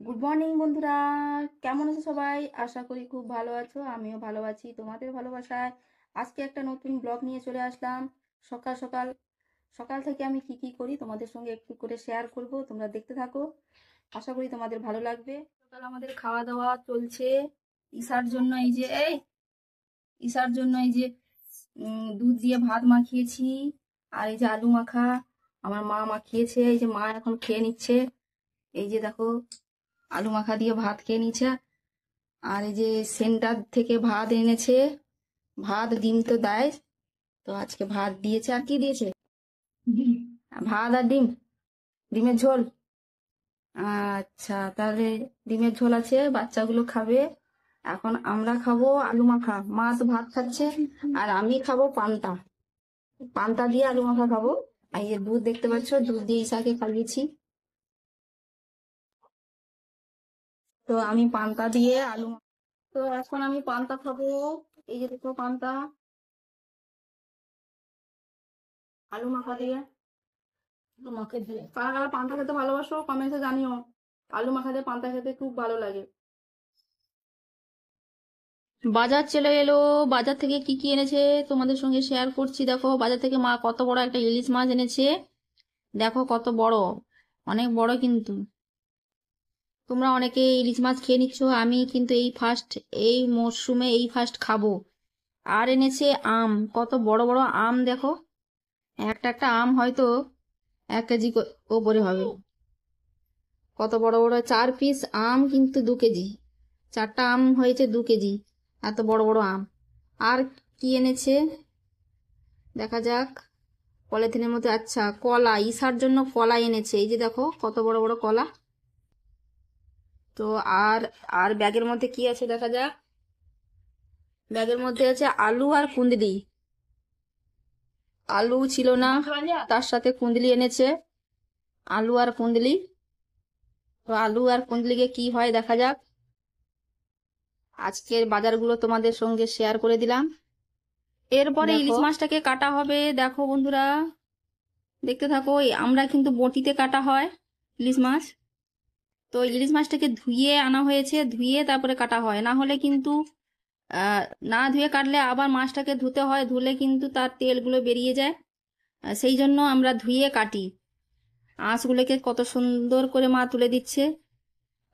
Good morning বন্ধুরা, কেমন আছো সবাই? আশা করি খুব ভালো আছো। আমিও ভালো আছি তোমাদের ভালোবাসায়। আজকে একটা নতুন ব্লগ নিয়ে চলে আসলাম। সকাল সকাল সকাল থেকে আমি কি কি করি তোমাদের সঙ্গে একটু করে শেয়ার করব, তোমরা দেখতে থাকো। আশা করি তোমাদের ভালো লাগবে। সকাল আমাদের খাওয়া দাওয়া চলছে। ঈশার জন্য এই যে ঈশার জন্য এই যে দুধ দিয়ে ভাত মাখিয়েছি। আর এই যে আলু মাখা আমার মা মাখিয়েছে, এই যে মা এখন খেয়ে নিচ্ছে। এই যে দেখো, আলু মাখা দিয়ে ভাত খেয়ে নিচ্ছে। আর এই যে সেন্টার থেকে ভাত এনেছে, ভাত ডিম তো দেয়, তো আজকে ভাত দিয়েছে। আর কি দিয়েছে? ডিম। ভাত আর ডিম, ডিমের ঝোল। আচ্ছা, তাহলে ডিমের ঝোল আছে, বাচ্চাগুলো খাবে। এখন আমরা খাবো আলু মাখা, মা তো ভাত খাচ্ছে। আর আমি খাবো পান্তা, পান্তা দিয়ে আলু মাখা খাবো। আর এই যে দুধ দেখতে পাচ্ছ, দুধ দিয়ে ঈশাকে খাইয়েছি। তো আমি পান্তা দিয়ে তো এখন আমি পান্তা খাবো। এই যে দেখো পান্তা, আলু মাখা দিয়ে। তোমাকে দিয়ে কারা কারা পান্তা খেতে ভালোবাসো কমেন্টে জানিও। আলু মাখা দিয়ে পান্তা খেতে খুব ভালো লাগে। বাজার চলে এলো। বাজার থেকে কি কি এনেছে তোমাদের সঙ্গে শেয়ার করছি। দেখো, বাজার থেকে মা কত বড় একটা ইলিশ মাছ এনেছে। দেখো কত বড়, অনেক বড় কিন্তু। তোমরা অনেকে ইলিশ মাছ খেয়ে নিচ্ছ, আমি কিন্তু এই ফার্স্ট, এই মরশুমে এই ফার্স্ট খাবো। আর এনেছে আম, কত বড় বড় আম দেখো। একটা একটা আম হয়তো 1 কেজি ওপরে হবে। কত বড় বড় 4 পিস আম, কিন্তু 2 কেজি। 4টা আম হয়েছে 2 কেজি, এত বড় বড় আম। আর কি এনেছে দেখা যাক। পলিথিনের মধ্যে, আচ্ছা কলা, ঈশার জন্য কলা এনেছে। এই যে দেখো কত বড় বড় কলা। তো আর আর ব্যাগের মধ্যে কি আছে দেখা যাক। ব্যাগের মধ্যে আছে আলু আর কুঁদরি। আলু ছিল না, তার সাথে কুঁদরি এনেছে। আলু আর কুঁদরি। তো আলু আর কুঁদরিকে কি হয় দেখা যাক। আজকের বাজারগুলো তোমাদের সঙ্গে শেয়ার করে দিলাম। এরপরে ইলিশ মাছটাকে কাটা হবে। দেখো বন্ধুরা, দেখতে থাকো। আমরা কিন্তু বটিতে কাটা হয় ইলিশ মাছ। তো ইলিশ মাছটাকে ধুয়ে আনা হয়েছে, ধুয়ে তারপরে কাটা হয়, না হলে কিন্তু আহ না ধুয়ে কাটলে আবার মাছটাকে ধুতে হয়, ধুলে কিন্তু তার তেলগুলো বেরিয়ে যায়। সেই জন্য আমরা ধুয়ে কাটি। আঁশগুলোকে কত সুন্দর করে মা তুলে দিচ্ছে।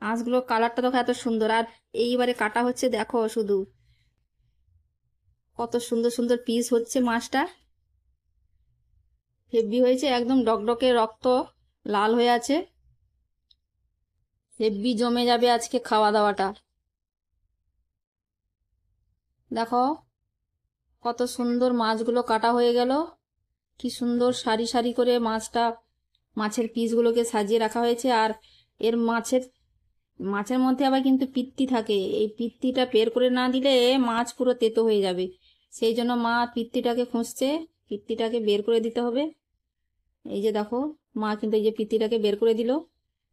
আঁশগুলো কালারটা দেখো এত সুন্দর। আর এইবারে কাটা হচ্ছে, দেখো শুধু কত সুন্দর সুন্দর পিস হচ্ছে মাছটা। হেভি হয়েছে, একদম ডকডকে রক্ত লাল হয়ে আছে। হেভি জমে যাবে আজকে খাওয়া দাওয়াটা। দেখো কত সুন্দর মাছগুলো কাটা হয়ে গেল। কি সুন্দর সারি সারি করে মাছের পিসগুলোকে সাজিয়ে রাখা হয়েছে। আর এর মাছের মধ্যে আবার কিন্তু পিত্তি থাকে, এই পিত্তিটা বের করে না দিলে মাছ পুরো তেতো হয়ে যাবে। সেই জন্য মা পিত্তিটাকে খুঁজছে, পিত্তিটাকে বের করে দিতে হবে। এই যে দেখো, মা কিন্তু এই যে পিত্তিটাকে বের করে দিল।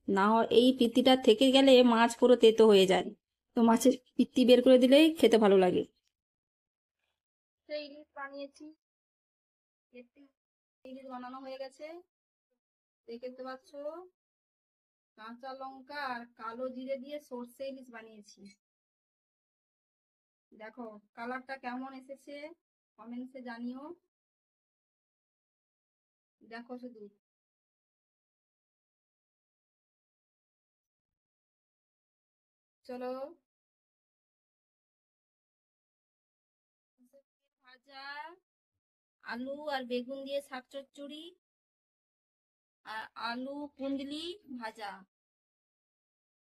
না এই পিত্তিটা থেকে গেলে মাছ পুরো তেতো হয়ে যায়। তো মাছের পিত্তি বের করে দিলেই খেতে ভালো লাগে। ইলিশ বানিয়েছি, ইলিশ বানানো হয়ে গেছে, দেখতে পাচ্ছ। কাঁচা লঙ্কা আর কালো জিরে দিয়ে সর্ষে ইলিশ বানিয়েছি। দেখো কালারটা কেমন এসেছে, কমেন্টসে জানিও। দেখো শুধু, চলো। ভাজা, আলু আর বেগুন দিয়ে শাক চচ্চড়ি, আর আলু কুন্দলি ভাজা,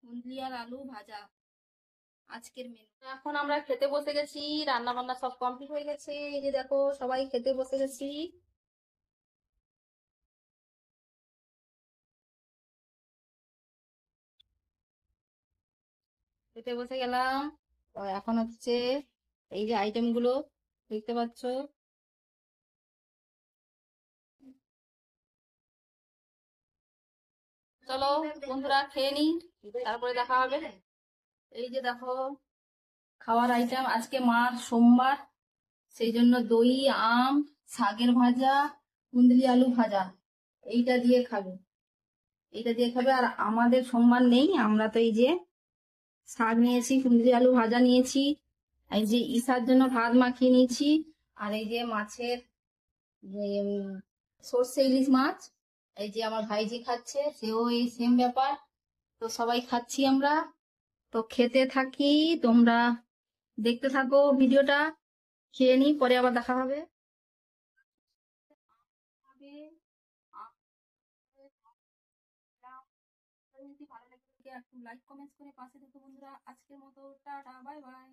কুন্দলি আর আলু ভাজা আজকের মেনু। এখন আমরা খেতে বসে গেছি, রান্না বান্না সব কমপ্লিট হয়ে গেছে। এই যে দেখো সবাই খেতে বসে গেছি। খেতে বসে গেলাম। তো এখন হচ্ছে এই যে আইটেম গুলো দেখতে পাচ্ছ। চলো বন্ধুরা খেয়ে নি, তারপরে দেখা হবে। এই যে দেখো খাওয়ার আইটেম, আজকে মার সোমবার, সেই জন্য দই, আম, শাকের ভাজা, কুন্দলি আলু ভাজা, এইটা দিয়ে খাবে। এটা দিয়ে খাবে। আর আমাদের সোমবার নেই, আমরা তো এই যে শাক নিয়েছি, কুঁদরি আলু ভাজা নিয়েছি, এই যে ঈশার জন্য ভাত মাখিয়ে নিয়েছি, আর এই যে মাছের যে সর্ষে ইলিশ মাছ, এই যে আমার ভাইজি খাচ্ছে, সেও এই সেম ব্যাপার। তো সবাই খাচ্ছি আমরা। তো খেতে থাকি, তোমরা দেখতে থাকো ভিডিওটা। খেয়ে নি, পরে আবার দেখা হবে। যদি ভালো লাগে একটু লাইক কমেন্ট করে পাশে থেকো বন্ধুরা। আজকের মতো টাটা, বাই বাই।